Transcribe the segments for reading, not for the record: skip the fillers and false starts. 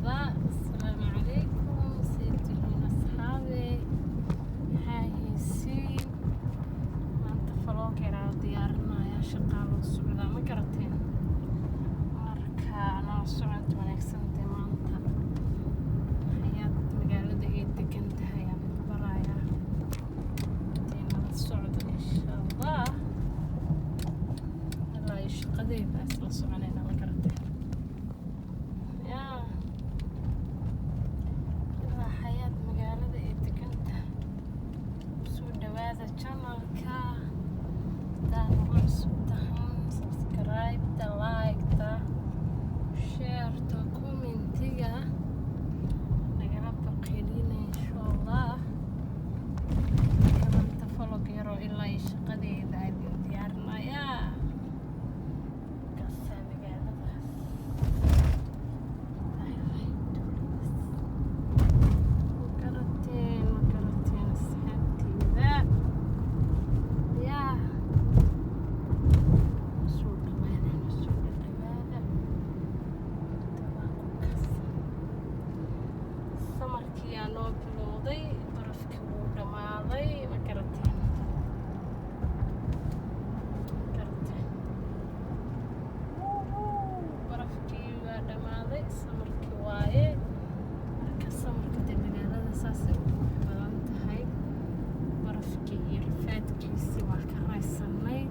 socda. Assalaamu calaykum, saytihiin asxaabe, maxaa haysiin? Maanta vloggeraa diyaarinaya, shaqaa loo socdaa, ma garateen? Marka nala socod wanaagsan dee maanta ayaad magaalada ay degan tahay aan ku barayaa dee nala socdo insha allah ilaa iyo shaqadeeda isla soconayna, ma garateen? Channelka dan cusubtahan subscribe ta like ta share ta commentiga nagala baqilina inshallah kamanta follow garo ilaa shaqadeeda ay diyaarnaya kasa magaaladaas noo bilowday, barafkii wuu dhamaaday, ma garateen? Barafkii waa dhamaaday, samarkii waaye. Marka samarka dee magaalada saasay u badan tahay, barafkii iyo rafaadkiisii waa ka raysanay.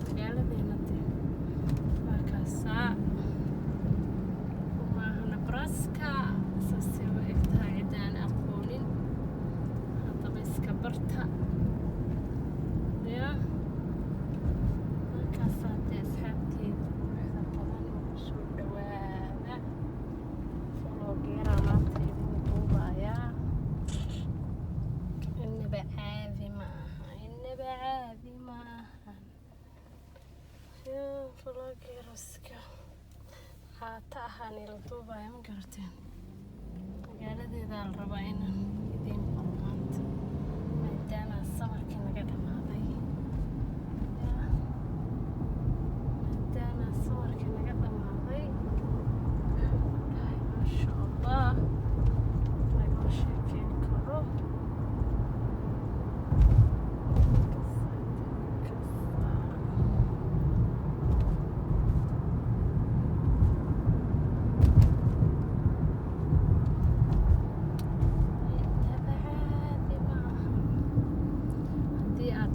Magaaladeena dee waa kaasaa maaha Nebraska. Saasay u egtahay cidaan aqoonin, haddaba iska barta. Markaasaa dee asxaabteeda quruxda badan ugu soo dhawaada. Vloggeraa maanta idin duubayaa. Innaba caadi ma aha, innaba caadi ma ahan. Vloggerska haata ahaan ila duubaya, ma garateen? Magaaladeeda la rabaa inaan idiin baro maanta maadaama samarkii naga dhamaaday. Masha Allah lagama sheekeyn karo.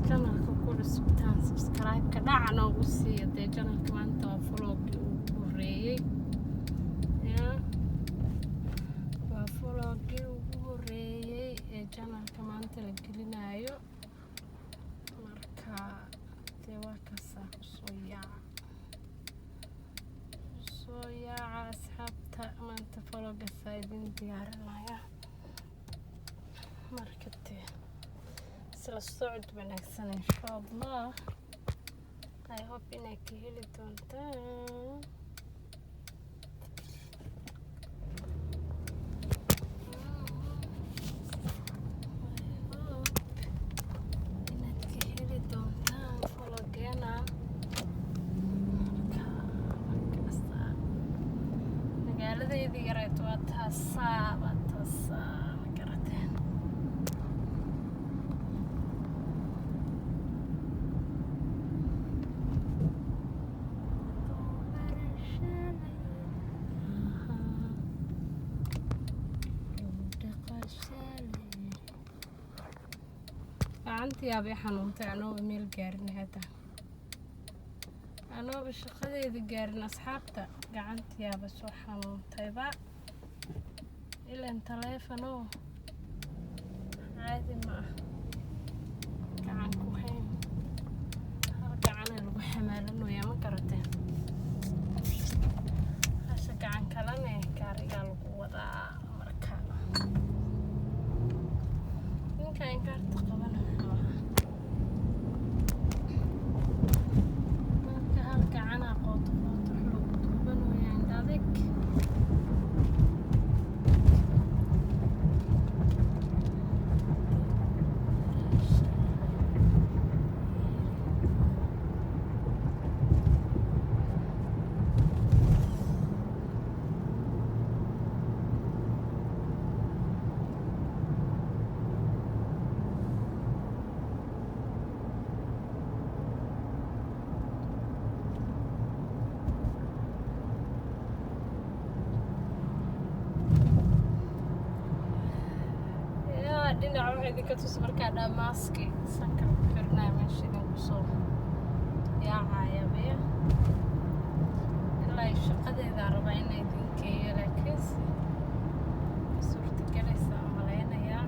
Channelka ku cusubtaan subscribe-ka dhaca noogu siiya dee channelka maanta waa vlogii ugu horeeyey. Waa vlogii ugu horeeyey ee channelka maanta la gelinayo. Marka dee waa kasaa kusoo yaaca asxaabta, maanta vloggasaa idin diyaarinaya. Marka dee isla socod wanaagsan insha Allah. I hope inay ka heli doontaan. Vloggeena magaaladeedii yareed waa taasaa, ma garateen? gacantii abay xanuuntay anooba meel gaarin hadda, anooba shaqadeeda gaarin asxaabta. Gacantii aba soo xanuuntayba, ilaan taleefanoo caadi ma ah gacan ku hayn. hal gacana lagu xamaalanayaa, ma garateen? hasha gacan kalene gaarigaa lagu wadaa. marka ninka inkaarta qabana marka hal gacana qooto xulug duubanaya inta adag. idinka tus markaa dhamaaskii sanka ku xirnaa meesha idinku soo yaacaya bee ilaa shaqadeeda rabaa inay idinkeeyo laakiinse suurtagelaysa malaynayaa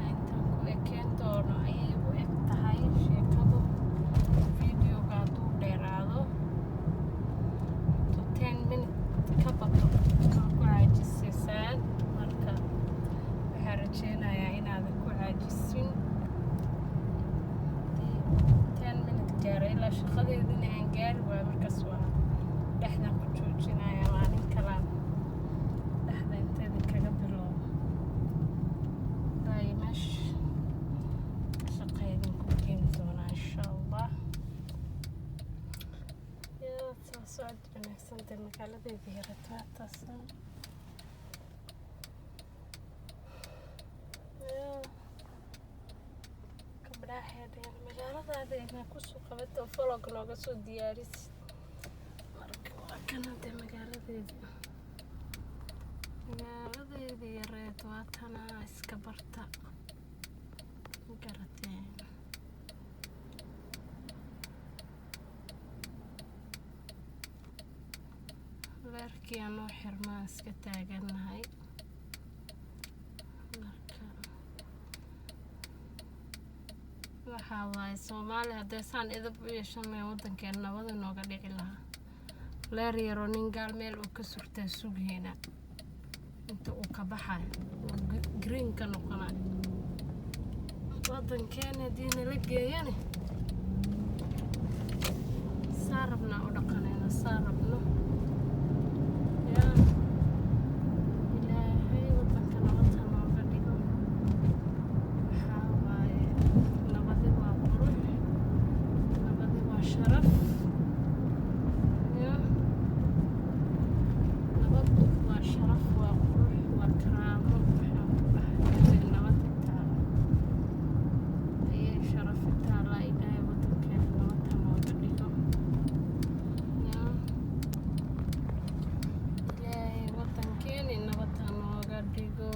intaan ku ekeen doono ayay u eg tahay sheekadu videoga hadduu dheeraado to 10 minutes ka bato aa ku caajisaysaan marka waxaan rajeynayaa inaadan ku caajisin 10 minutes gaaro ilaa shaqadeedina aan gaari waayo markaas waa dhexdan ku joojinaya maalin kalaan dhexda inteeda kaga bilowdo ilaa meesha shaqa idinku keeni doonaa insha allah yaa soo socod wanaagsantay magaaladeedii yarataa taasaan gabdhaheedeen magaaladaada inaa kusoo qabato vlog nooga soo diyaarisid marka waa kana dee magaaladeedii yareed waa tanaa iska barta garateen leerkii anoo xirmaan iska taagannahay marka waxaa waaye Soomaali haddee saan idab u yeeshanay waddankeena nabada nooga dhici lahaa leer yaroo nin gaal meel uu ka surtaa sugheena inta uu ka baxayo green ka noqonayo waddankeena haddii nala geeyane saa rabnaa u dhaqanayna saa rabno yaa ilaahay waddanka nabadha nooga dhigo waxaa waaye nabadi waa qurux nabadi waa sharaf yaa nabadu waa sharaf waa qurux waa karaamo waxaan ku dhahay nabad taala ayay sharaf taala ilaahay waddankeena nabadha nooga dhigo yaa ilaahay waddankeena nabadha nooga dhigo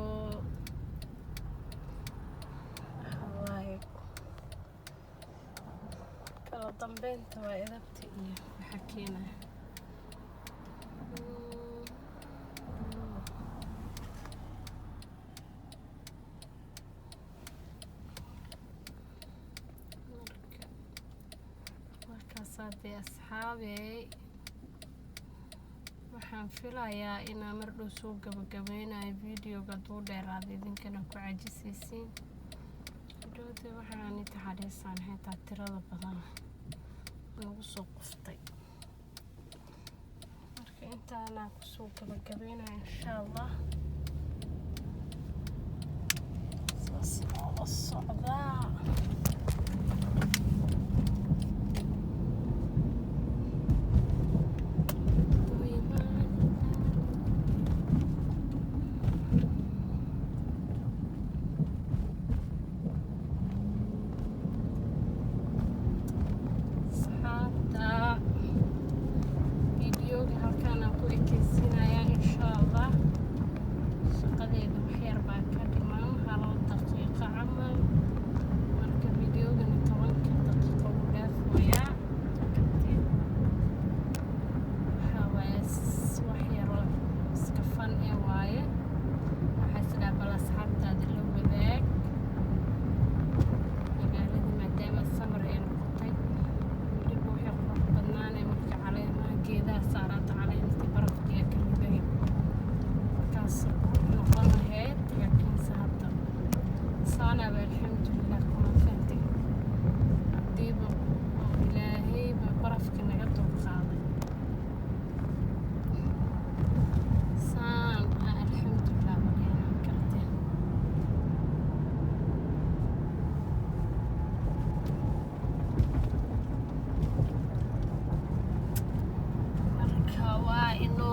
waxaa waaye kala dambeynta waa edabta iyo waxa keenaya markaasaa dee asxaabey waxaan filayaa inaa mar dhow soo gabagabeynayo videoga hadduu dheeraado idinkana ku cajisaysiin hadhowdee waxaan taxariisaan xitaa tirada badan nagu soo quftay marka intaanaa kusoo gabagabeynaya insha allah saas noola socdaa videoga halkaanaan ku ekeysiinayaa insha allah shaqadeeda waxyar baa ka dhiman hal daqiiqo camal marka videogani 10 daqiiqo u dhaafoyaa waxaa waaye waxyaroo iska fan ee waaye waxaa isdhaa bal asxaabtaada la wadaag magaaladii maadaama samar ay noqotay weliba waxay qurux badnaanay marka caleemaha geedaha saaranta caleemtii barafkiya ka riday markaas noqon lahayd laakiinse hadda saanaaba alxamdulilah kuma fahantay haddiiba oo ilaahayba barafka naga dulqaaday saan alxamdulilah madheynaan karteen marka waa inoo